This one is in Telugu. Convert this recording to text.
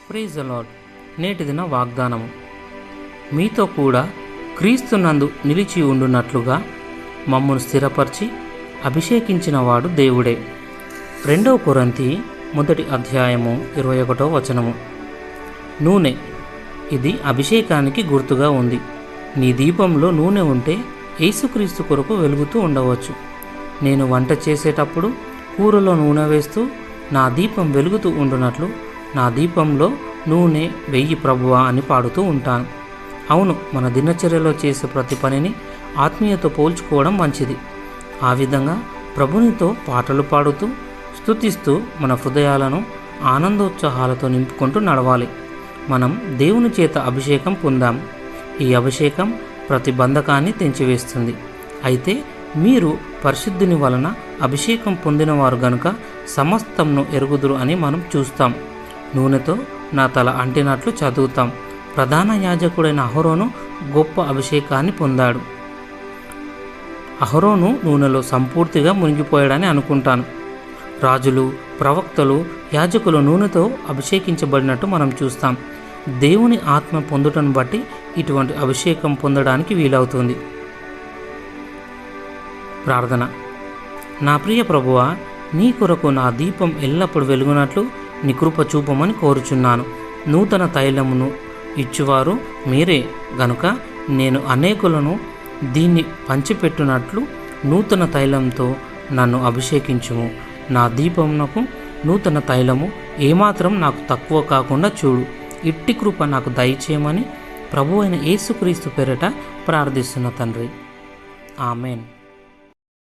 Praise the lord. నేటి దిన వాగ్దానము. మీతో కూడా క్రీస్తునందు నిలిచి ఉండునట్లుగా మమ్మను స్థిరపరిచి అభిషేకించిన వాడు దేవుడే. 2 కొరింథీ 1:21. నూనె, ఇది అభిషేకానికి గుర్తుగా ఉంది. నీ దీపంలో నూనె ఉంటే యేసుక్రీస్తు కొరకు వెలుగుతూ ఉండవచ్చు. నేను వంట చేసేటప్పుడు కూరలో నూనె వేస్తూ నా దీపం వెలుగుతూ ఉండునట్లు నా దీపంలో నూనె వెయ్యి ప్రభువా అని పాడుతూ ఉంటాను. అవును, మన దినచర్యలో చేసే ప్రతి పనిని ఆత్మీయతో పోల్చుకోవడం మంచిది. ఆ విధంగా ప్రభునితో పాటలు పాడుతూ స్తుతిస్తూ మన హృదయాలను ఆనందోత్సాహాలతో నింపుకుంటూ నడవాలి. మనం దేవుని చేత అభిషేకం పొందాం. ఈ అభిషేకం ప్రతి బంధకాన్ని తెంచివేస్తుంది. అయితే మీరు పరిశుద్ధుని వలన అభిషేకం పొందినవారు గనుక సమస్తంను ఎరుగుదురు అని మనం చూస్తాం. నూనెతో నా తల అంటినట్లు చదువుతాం. ప్రధాన యాజకుడైన అహరోను గొప్ప అభిషేకాన్ని పొందాడు. అహరోను నూనెలో సంపూర్తిగా మునిగిపోయాడని అనుకుంటాను. రాజులు, ప్రవక్తలు, యాజకులు నూనెతో అభిషేకించబడినట్టు మనం చూస్తాం. దేవుని ఆత్మ పొందుటను బట్టి ఇటువంటి అభిషేకం పొందడానికి వీలవుతుంది. ప్రార్థన. నా ప్రియ ప్రభువా, నీ కొరకు నా దీపం ఎల్లప్పుడూ వెలుగునట్లు నీ కృప చూపమని కోరుచున్నాను. నూతన తైలమును ఇచ్చువారు మీరే గనుక నేను అనేకులను దీన్ని పంచిపెట్టునట్లు నూతన తైలంతో నన్ను అభిషేకించుము. నా దీపమునకు నూతన తైలము ఏమాత్రం నాకు తక్కువ కాకుండా చూడు. ఇట్టి కృప నాకు దయచేయమని ప్రభువైన యేసుక్రీస్తు పేరిట ప్రార్థిస్తున్న తండ్రి. ఆమెన్.